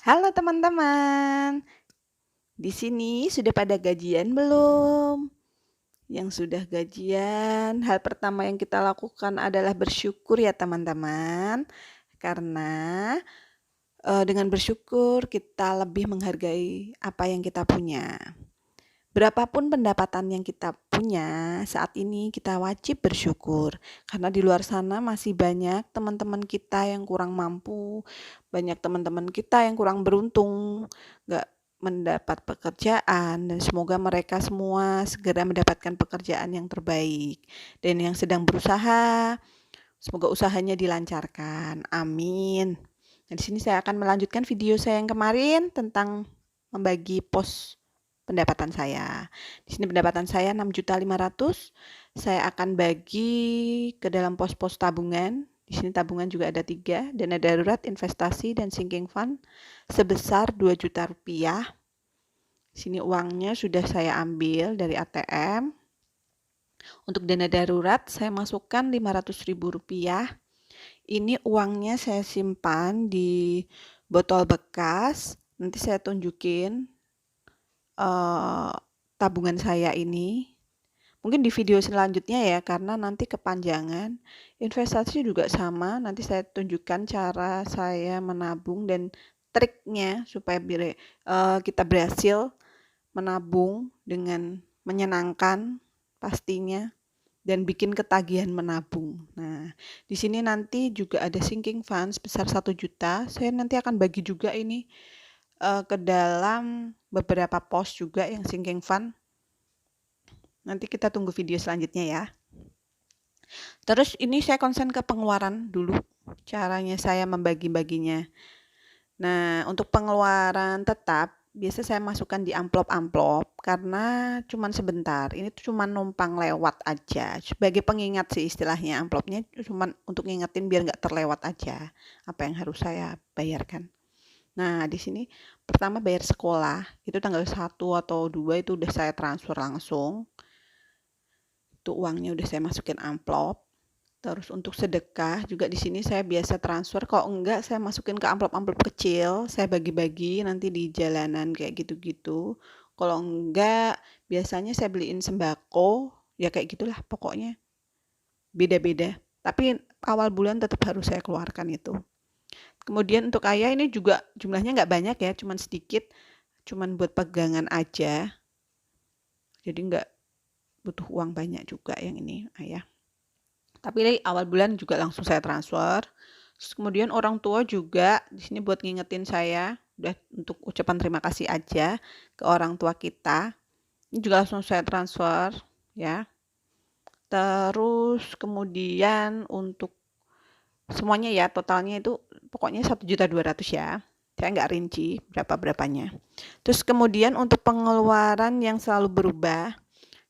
Halo teman-teman, di sini sudah pada gajian belum? Yang sudah gajian, hal pertama yang kita lakukan adalah bersyukur ya teman-teman. Karena dengan bersyukur kita lebih menghargai apa yang kita punya. Berapapun pendapatan yang kita punya, saat ini kita wajib bersyukur. Karena di luar sana masih banyak teman-teman kita yang kurang mampu, banyak teman-teman kita yang kurang beruntung, nggak mendapat pekerjaan, dan semoga mereka semua segera mendapatkan pekerjaan yang terbaik. Dan yang sedang berusaha, semoga usahanya dilancarkan. Amin. Nah, di sini saya akan melanjutkan video saya yang kemarin tentang membagi pos pendapatan saya. Di sini pendapatan saya 6.500.000. Saya akan bagi ke dalam pos-pos tabungan. Di sini tabungan juga ada 3, dana darurat, investasi, dan sinking fund sebesar 2 juta rupiah. Di sini uangnya sudah saya ambil dari ATM. Untuk dana darurat saya masukkan 500.000 rupiah. Ini uangnya saya simpan di botol bekas. Nanti saya tunjukin tabungan saya ini. Mungkin di video selanjutnya ya, karena nanti kepanjangan. Investasi juga sama, nanti saya tunjukkan cara saya menabung dan triknya supaya kita berhasil menabung dengan menyenangkan pastinya dan bikin ketagihan menabung. Nah, di sini nanti juga ada sinking fund sebesar 1 juta. Saya nanti akan bagi juga ini ke dalam beberapa pos juga yang sinking fund. Nanti kita tunggu video selanjutnya ya. Terus ini saya konsen ke pengeluaran dulu. Caranya saya membagi-baginya. Nah, untuk pengeluaran tetap, biasa saya masukkan di amplop-amplop karena cuman sebentar. Ini tuh cuman numpang lewat aja. Sebagai pengingat sih istilahnya, amplopnya cuman untuk ngingetin biar nggak terlewat aja apa yang harus saya bayarkan. Nah, di sini pertama bayar sekolah, itu tanggal 1 atau 2 itu udah saya transfer langsung. Itu uangnya udah saya masukin amplop. Terus untuk sedekah juga di sini saya biasa transfer. Kalau enggak saya masukin ke amplop-amplop kecil, saya bagi-bagi nanti di jalanan kayak gitu-gitu. Kalau enggak biasanya saya beliin sembako, ya kayak gitulah pokoknya. Beda-beda. Tapi awal bulan tetap harus saya keluarkan itu. Kemudian untuk ayah ini juga jumlahnya nggak banyak ya, cuman sedikit, cuman buat pegangan aja. Jadi nggak butuh uang banyak juga yang ini ayah. Tapi awal bulan juga langsung saya transfer. Terus kemudian orang tua juga di sini buat ngingetin saya, udah untuk ucapan terima kasih aja ke orang tua kita. Ini juga langsung saya transfer ya. Terus kemudian untuk semuanya ya totalnya itu pokoknya 1.200.000 ya. Saya nggak rinci berapa-berapanya. Terus kemudian untuk pengeluaran yang selalu berubah,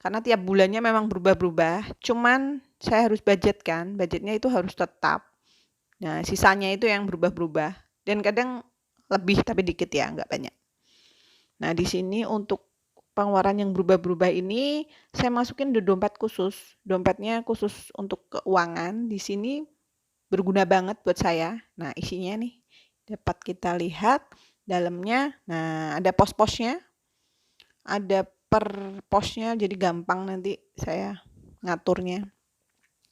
karena tiap bulannya memang berubah-berubah, cuman saya harus budgetkan, budgetnya itu harus tetap. Nah, sisanya itu yang berubah-berubah. Dan kadang lebih tapi dikit ya, nggak banyak. Nah, di sini untuk pengeluaran yang berubah-berubah ini, saya masukin di dompet khusus. Dompetnya khusus untuk keuangan. Di sini berguna banget buat saya. Nah, isinya nih dapat kita lihat dalamnya. Nah, ada pos-posnya. Ada per posnya, jadi gampang nanti saya ngaturnya.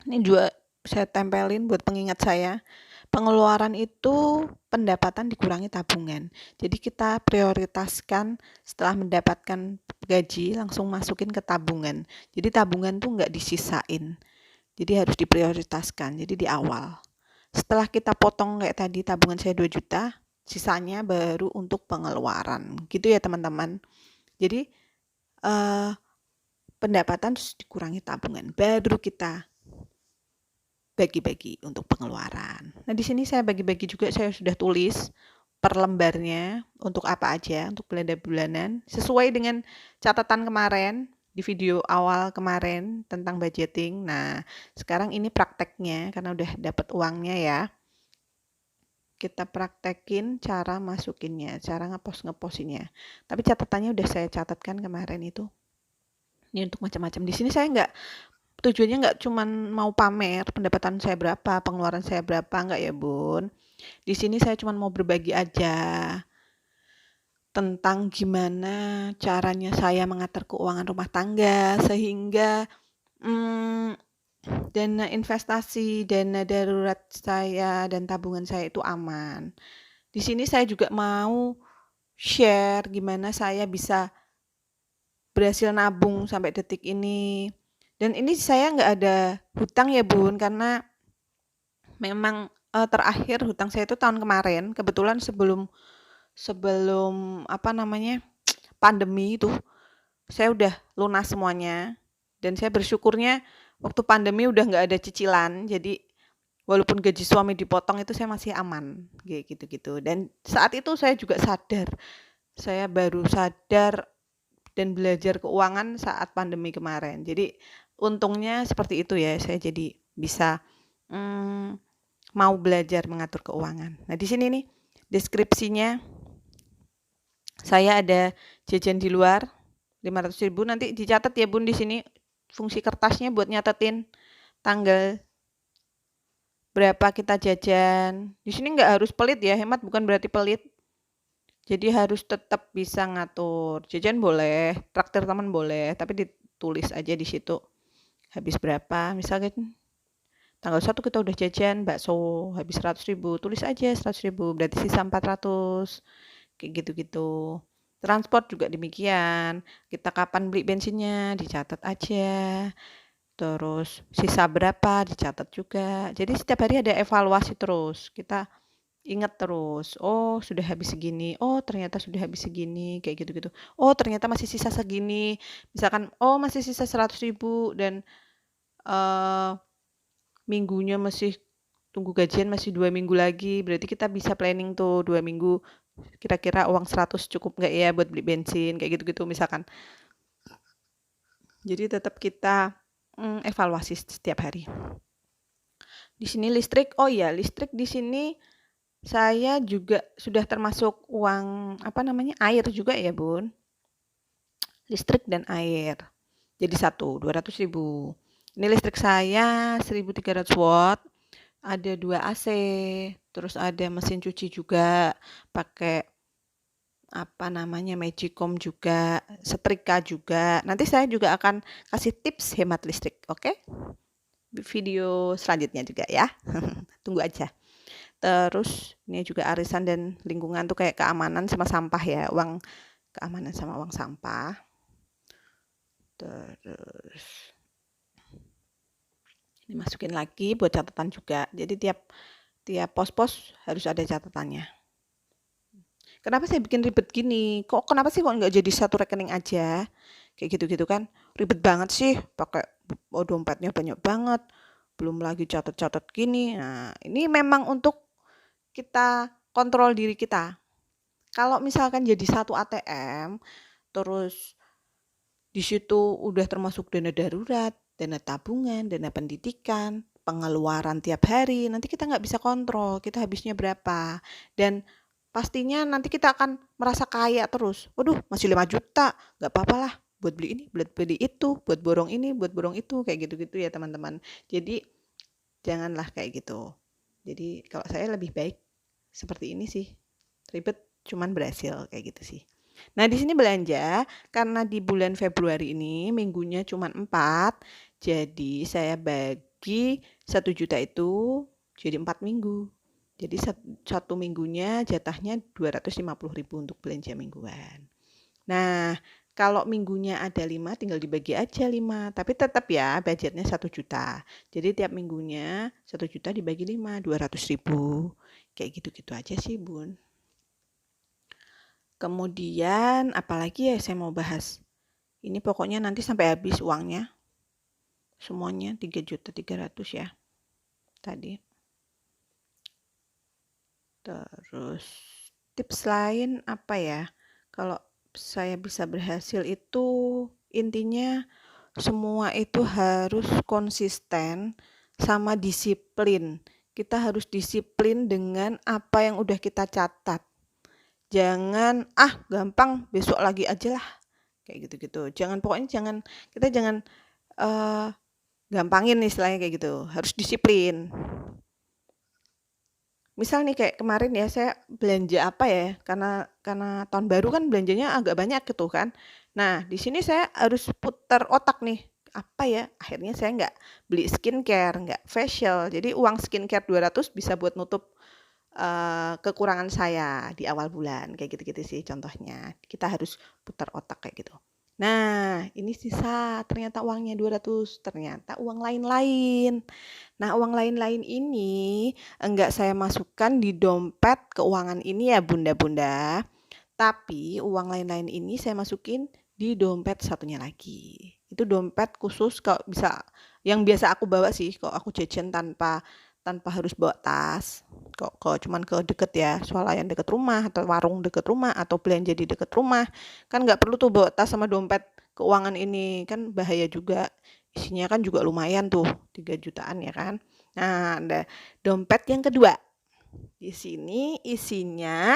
Ini juga saya tempelin buat pengingat saya. Pengeluaran itu pendapatan dikurangi tabungan. Jadi kita prioritaskan setelah mendapatkan gaji langsung masukin ke tabungan. Jadi tabungan tuh nggak disisain. Jadi harus diprioritaskan. Jadi di awal. Setelah kita potong kayak tadi tabungan saya 2 juta, sisanya baru untuk pengeluaran. Gitu ya teman-teman. Jadi pendapatan terus dikurangi tabungan. Baru kita bagi-bagi untuk pengeluaran. Nah, di sini saya bagi-bagi juga, saya sudah tulis per lembarnya untuk apa aja, untuk belanja bulanan, sesuai dengan catatan kemarin di video awal kemarin tentang budgeting. Nah, sekarang ini prakteknya karena udah dapat uangnya ya. Kita praktekin cara masukinnya, cara ngeposinnya. Tapi catatannya udah saya catatkan kemarin itu. Ini untuk macam-macam. Di sini saya tujuannya nggak cuman mau pamer pendapatan saya berapa, pengeluaran saya berapa, nggak ya bun. Di sini saya cuman mau berbagi aja. tentang gimana caranya saya mengatur keuangan rumah tangga sehingga dana investasi, dana darurat saya dan tabungan saya itu aman. Di sini saya juga mau share gimana saya bisa berhasil nabung sampai detik ini. Dan ini saya nggak ada hutang ya Bun, karena memang terakhir hutang saya itu tahun kemarin. Kebetulan sebelum pandemi itu saya udah lunas semuanya. Dan saya bersyukurnya waktu pandemi udah nggak ada cicilan. Jadi walaupun gaji suami dipotong itu saya masih aman, kayak gitu-gitu. Dan saat itu saya juga sadar, saya baru sadar dan belajar keuangan saat pandemi kemarin. Jadi untungnya seperti itu ya, saya jadi bisa mau belajar mengatur keuangan. Nah di sini nih deskripsinya, saya ada jajan di luar 500.000, nanti dicatat ya Bun di sini fungsi kertasnya buat nyatetin tanggal berapa kita jajan. Di sini nggak harus pelit ya, hemat bukan berarti pelit. Jadi harus tetap bisa ngatur. Jajan boleh, traktir teman boleh, tapi ditulis aja di situ habis berapa. Misalnya tanggal 1 kita udah jajan bakso habis 100.000, tulis aja 100.000, berarti sisa 400. Kayak gitu-gitu. Transport juga demikian. Kita kapan beli bensinnya dicatat aja. Terus sisa berapa dicatat juga. Jadi setiap hari ada evaluasi terus. Kita ingat terus. Oh, sudah habis segini. Oh, ternyata sudah habis segini. Kayak gitu-gitu. Oh, ternyata masih sisa segini. Misalkan, oh masih sisa 100.000 dan minggunya masih tunggu gajian masih 2 minggu lagi. Berarti kita bisa planning tuh 2 minggu. Kira-kira uang 100 cukup nggak ya buat beli bensin. Kayak gitu-gitu misalkan. Jadi tetap kita evaluasi setiap hari. Di sini listrik, oh iya listrik di sini saya juga sudah termasuk uang air juga ya Bun. Listrik dan air. Jadi 200.000. Ini listrik saya 1.300 watt, ada 2 AC, terus ada mesin cuci juga, pakai Magicom juga, setrika juga. Nanti saya juga akan kasih tips hemat listrik, oke? Video selanjutnya juga ya. Tunggu aja. Terus ini juga arisan dan lingkungan tuh kayak keamanan sama sampah ya, uang keamanan sama uang sampah. Terus ini masukin lagi buat catatan juga. Jadi tiap pos-pos harus ada catatannya. Kenapa saya bikin ribet gini? Kenapa sih kok nggak jadi satu rekening aja? Kayak gitu-gitu kan. Ribet banget sih, pakai dompetnya banyak banget. Belum lagi catat-catat gini. Nah, ini memang untuk kita kontrol diri kita. Kalau misalkan jadi satu ATM, terus di situ udah termasuk dana darurat, dana tabungan, dana pendidikan, pengeluaran tiap hari, nanti kita nggak bisa kontrol, kita habisnya berapa. Dan pastinya nanti kita akan merasa kaya terus. Waduh, masih 5 juta, nggak apa-apa lah buat beli ini, buat beli itu, buat borong ini, buat borong itu, kayak gitu-gitu ya teman-teman. Jadi janganlah kayak gitu. Jadi kalau saya lebih baik seperti ini sih. Ribet cuman berhasil kayak gitu sih. Nah, di sini belanja karena di bulan Februari ini minggunya cuma 4, jadi saya bagi 1 juta itu jadi 4 minggu. Jadi satu minggunya jatahnya 250.000 untuk belanja mingguan. Nah, kalau minggunya ada 5 tinggal dibagi aja 5, tapi tetap ya budgetnya 1 juta. Jadi tiap minggunya 1 juta dibagi 5, 200.000. Kayak gitu-gitu aja sih, Bun. Kemudian apalagi ya saya mau bahas. Ini pokoknya nanti sampai habis uangnya. Semuanya 3.300.000 ya. Tadi. Terus tips lain apa ya? Kalau saya bisa berhasil itu intinya semua itu harus konsisten sama disiplin. Kita harus disiplin dengan apa yang udah kita catat. Jangan gampang besok lagi aja lah. Kayak gitu-gitu. Kita jangan gampangin istilahnya kayak gitu. Harus disiplin. Misal nih kayak kemarin ya saya belanja apa ya, karena tahun baru kan belanjanya agak banyak gitu kan. Nah, di sini saya harus putar otak nih, apa ya? Akhirnya saya nggak beli skincare, nggak facial. Jadi uang skincare 200 bisa buat nutup kekurangan saya di awal bulan, kayak gitu-gitu sih contohnya. Kita harus putar otak kayak gitu. Nah, ini sisa ternyata uangnya 200, ternyata uang lain-lain. Nah, uang lain-lain ini enggak saya masukkan di dompet keuangan ini ya bunda-bunda. Tapi uang lain-lain ini saya masukin di dompet satunya lagi. Itu dompet khusus kalau bisa yang biasa aku bawa sih kalau aku jajan tanpa tanpa harus bawa tas. Kok cuman ke deket ya, swalayan deket rumah atau warung deket rumah atau belanja di deket rumah. Kan nggak perlu tuh bawa tas sama dompet keuangan ini, kan bahaya juga. Isinya kan juga lumayan tuh, 3 jutaan ya kan. Nah, ada dompet yang kedua. Di sini isinya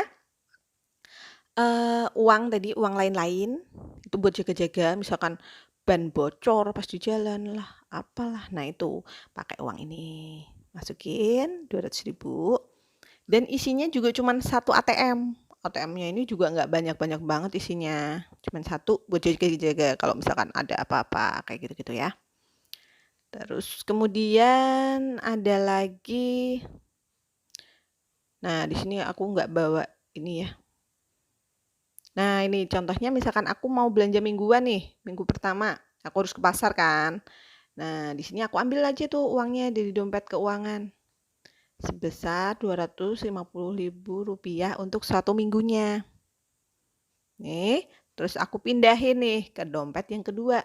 uang tadi, uang lain-lain, itu buat jaga-jaga, misalkan ban bocor pas di jalan lah, apalah. Nah itu pakai uang ini, masukin 200.000 dan isinya juga cuman 1 ATM. ATM-nya ini juga nggak banyak-banyak banget isinya, cuman 1 buat jaga-jaga kalau misalkan ada apa-apa, kayak gitu-gitu ya. Terus kemudian ada lagi, nah di sini aku nggak bawa ini ya. Nah, ini contohnya misalkan aku mau belanja mingguan nih, minggu pertama, aku harus ke pasar kan. Nah, di sini aku ambil aja tuh uangnya dari dompet keuangan sebesar Rp250.000 untuk 1 minggunya. Nih, terus aku pindahin nih ke dompet yang kedua.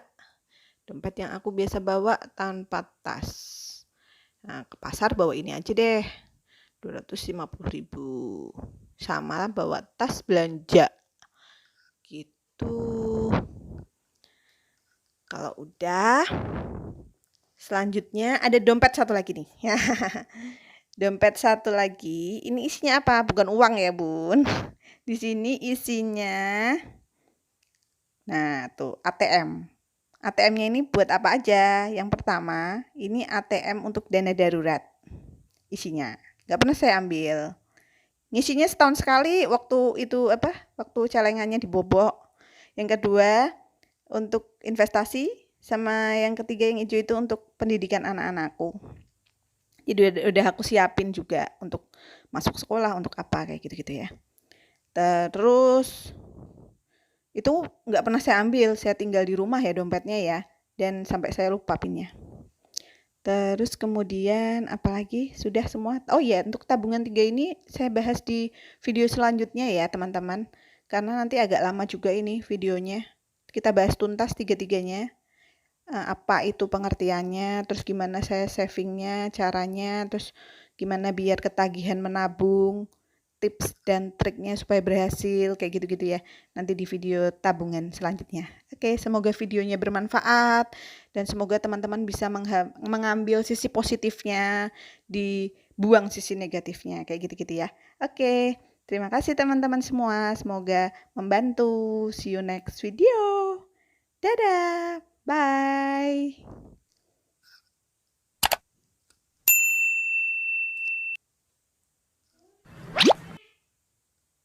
Dompet yang aku biasa bawa tanpa tas. Nah, ke pasar bawa ini aja deh. 250.000. Sama bawa tas belanja. Gitu. Kalau udah, selanjutnya ada dompet satu lagi nih. Dompet satu lagi, ini isinya apa? Bukan uang ya, Bun. Di sini isinya, nah tuh ATM. ATM-nya ini buat apa aja? Yang pertama, ini ATM untuk dana darurat. Isinya, nggak pernah saya ambil. Ngisinya setahun sekali waktu itu apa? Waktu celengannya dibobok. Yang kedua, untuk investasi, sama yang ketiga yang hijau itu untuk pendidikan anak-anakku. Jadi udah aku siapin juga untuk masuk sekolah, untuk apa kayak gitu-gitu ya. Terus itu nggak pernah saya ambil, saya tinggal di rumah ya dompetnya ya, dan sampai saya lupa pinnya. Terus kemudian apalagi sudah semua. Oh ya, untuk tabungan 3 ini saya bahas di video selanjutnya ya teman-teman, karena nanti agak lama juga ini videonya. Kita bahas tuntas tiga-tiganya. Apa itu pengertiannya, terus gimana saya savingnya, caranya, terus gimana biar ketagihan menabung, tips dan triknya supaya berhasil, kayak gitu-gitu ya. Nanti di video tabungan selanjutnya. Oke, semoga videonya bermanfaat dan semoga teman-teman bisa mengambil sisi positifnya, dibuang sisi negatifnya, kayak gitu-gitu ya. Oke, terima kasih teman-teman semua. Semoga membantu. See you next video. Dadah. Bye.